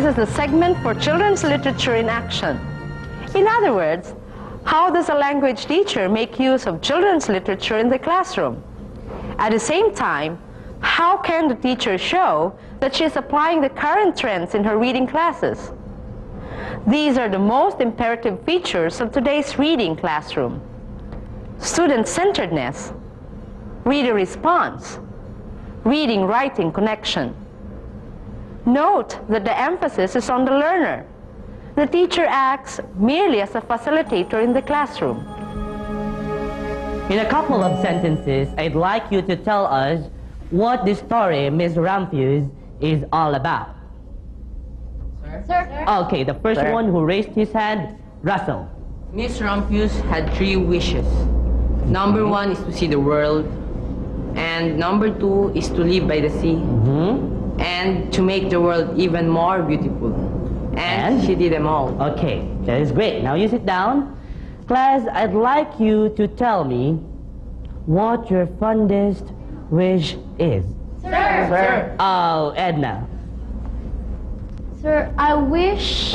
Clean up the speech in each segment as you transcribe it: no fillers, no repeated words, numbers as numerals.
is the segment for children's literature in action. In other words, how does a language teacher make use of children's literature in the classroom? At the same time, how can the teacher show that she is applying the current trends in her reading classes? These are the most imperative features of today's reading classroom: student-centeredness, reader response, reading-writing connection. Note that the emphasis is on the learner. The teacher acts merely as a facilitator in the classroom. In a couple of sentences, I'd like you to tell us what the story Miss Ramphus is all about. Sir? Okay, the first one who raised his hand, Russell. Miss Ramphus had 3 wishes. Number 1 is to see the world, and number 2 is to live by the sea, and to make the world even more beautiful. And she did them all. Okay, that is great. Now you sit down. Class, I'd like you to tell me what your fondest wish is. Sir? Oh, Edna. Sir, I wish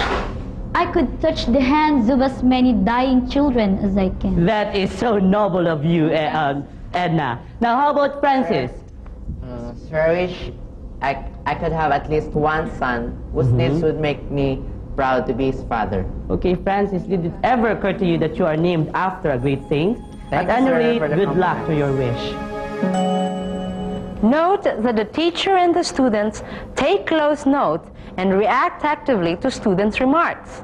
I could touch the hands of as many dying children as I can. That is so noble of you, Edna. Now, how about Francis? Sir, I wish I could have at least one son whose deeds would make me proud to be his father. Okay, Francis, did it ever occur to you that you are named after a great saint? Thank At you, any sir, rate, for the good luck compliment. to your wish. Note that the teacher and the students take close note and react actively to students' remarks.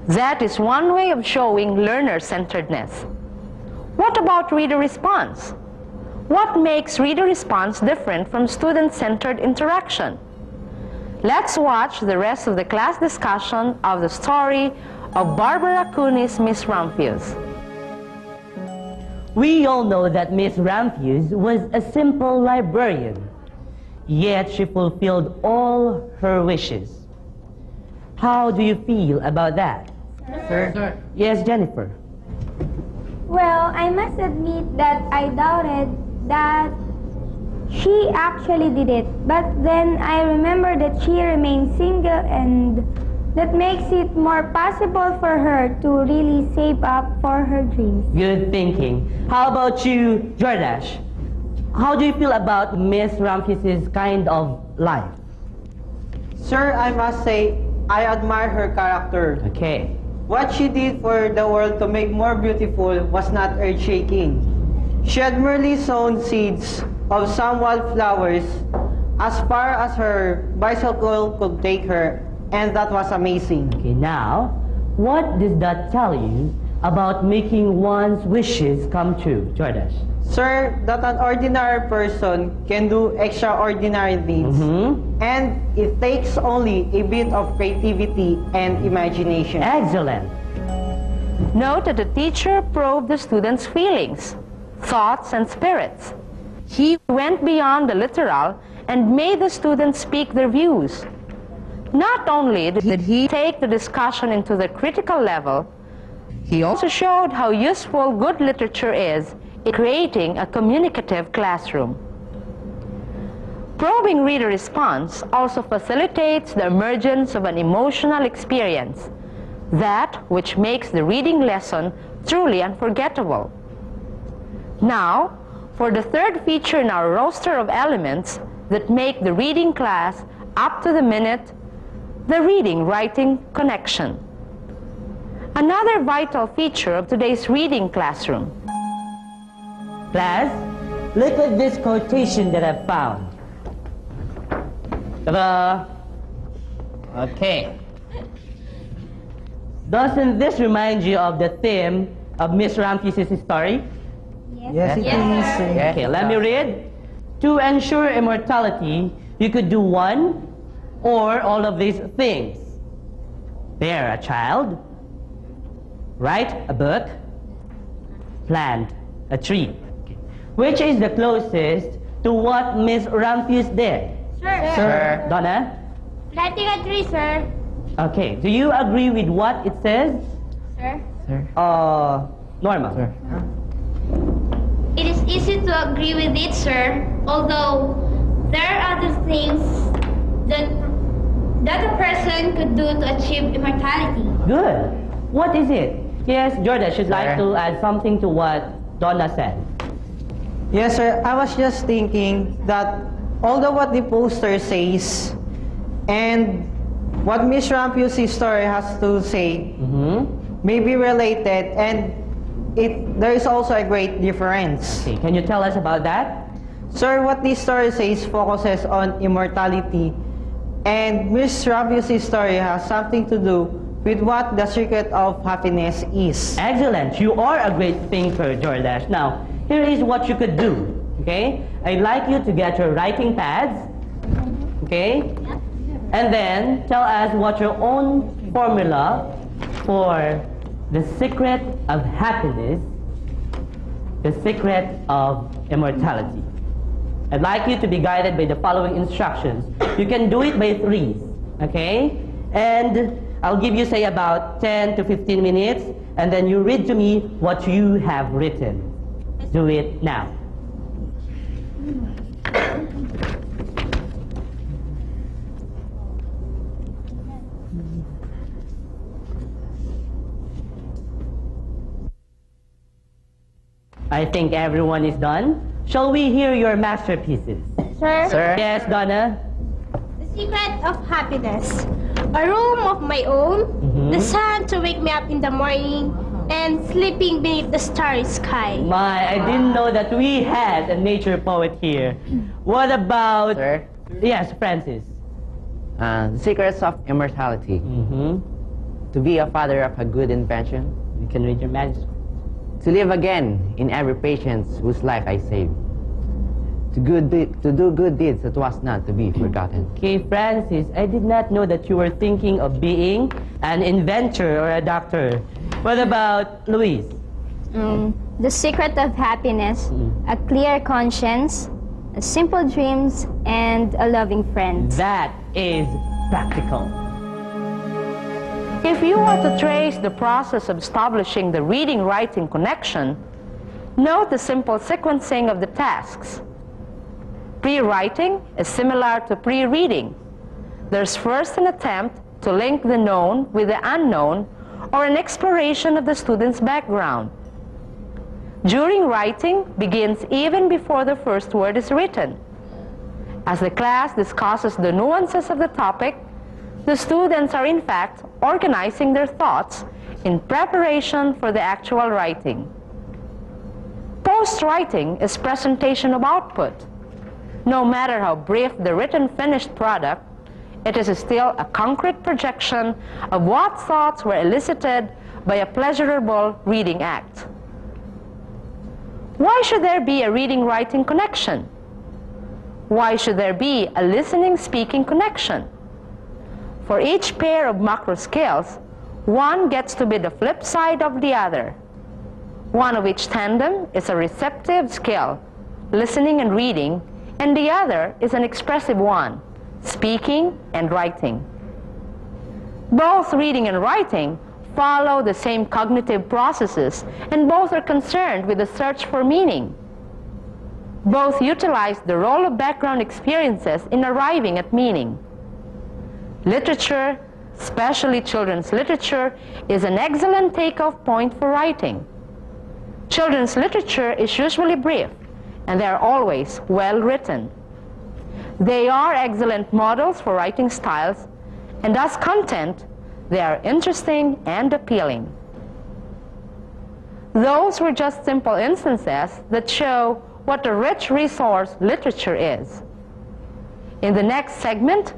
That is one way of showing learner-centeredness. What about reader response? What makes reader response different from student-centered interaction? Let's watch the rest of the class discussion of the story of Barbara Cooney's Miss Ramphus. We all know that Miss Ramphus was a simple librarian, yet she fulfilled all her wishes. How do you feel about that? Sir? Yes, Jennifer. Well, I must admit that I doubted that she actually did it. But then I remember that she remained single, and that makes it more possible for her to really save up for her dreams. Good thinking. How about you, Jordash? How do you feel about Miss Ramphus's kind of life? Sir, I must say, I admire her character. Okay. What she did for the world to make more beautiful was not earth-shaking. She had merely sown seeds of some wildflowers as far as her bicycle could take her, and that was amazing. Okay, now, what does that tell you about making one's wishes come true, Jordash? Sir, that an ordinary person can do extraordinary things, and it takes only a bit of creativity and imagination. Excellent. Note that the teacher probed the students' feelings, thoughts, and spirits. He went beyond the literal and made the students speak their views. Not only did he take the discussion into the critical level, he also showed how useful good literature is in creating a communicative classroom. Probing reader response also facilitates the emergence of an emotional experience, that which makes the reading lesson truly unforgettable. Now, for the third feature in our roster of elements that make the reading class up to the minute, the reading-writing connection. Another vital feature of today's reading classroom. Class, look at this quotation that I've found. Ta-da! Okay. Doesn't this remind you of the theme of Miss Ramphus's story? Yes, it is. Okay, let me read. To ensure immortality, you could do one or all of these things. Bear a child, write a book, plant a tree. Okay. Which is the closest to what Miss Ramphus did? Sir? Donna? Planting a tree, sir. Okay, do you agree with what it says? Sir? Norma? It is easy to agree with it, sir. Although there are other things that that a person could do to achieve immortality. Good. What is it? Yes, Jordan, should like to add something to what Donna said. Yes, sir. I was just thinking that although what the poster says and what Miss Rampusi's story has to say may be related, and there is also a great difference. Okay, can you tell us about that? Sir, what this story says focuses on immortality, and Miss Rampusi's story has something to do with what the secret of happiness is. Excellent. You are a great thinker, Jordash. Now, here is what you could do. Okay? I'd like you to get your writing pads. Okay? And then tell us what your own formula for the secret of happiness, the secret of immortality. I'd like you to be guided by the following instructions. You can do it by threes. Okay? And I'll give you, say, about 10 to 15 minutes, and then you read to me what you have written. Do it now. I think everyone is done. Shall we hear your masterpieces? Sir, Yes, Donna? the secret of happiness. A room of my own, the sun to wake me up in the morning, and sleeping beneath the starry sky. My, I didn't know that we had a nature poet here. What about... Sir? Yes, Francis. The secrets of immortality. To be a father of a good invention. You can read your manuscript. To live again in every patient's whose life I saved. To do good deeds that was not to be forgotten. Okay, Francis, I did not know that you were thinking of being an inventor or a doctor. What about Louise? The secret of happiness, a clear conscience, simple dreams, and a loving friend. That is practical. If you were to trace the process of establishing the reading-writing connection, note the simple sequencing of the tasks. Pre-writing is similar to pre-reading. There's first an attempt to link the known with the unknown, or an exploration of the student's background. During writing begins even before the first word is written. As the class discusses the nuances of the topic, the students are in fact organizing their thoughts in preparation for the actual writing. Post-writing is presentation of output. No matter how brief the written finished product, it is still a concrete projection of what thoughts were elicited by a pleasurable reading act. Why should there be a reading-writing connection? Why should there be a listening-speaking connection? For each pair of macro skills, one gets to be the flip side of the other. One of each tandem is a receptive skill, listening and reading, and the other is an expressive one, speaking and writing. Both reading and writing follow the same cognitive processes, and both are concerned with the search for meaning. Both utilize the role of background experiences in arriving at meaning. Literature, especially children's literature, is an excellent takeoff point for writing. Children's literature is usually brief, and they are always well written. They are excellent models for writing styles, and as content, they are interesting and appealing. Those were just simple instances that show what a rich resource literature is. In the next segment,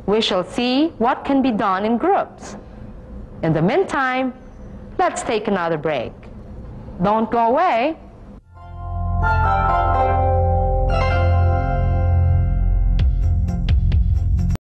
we shall see what can be done in groups. In the meantime, let's take another break. Don't go away.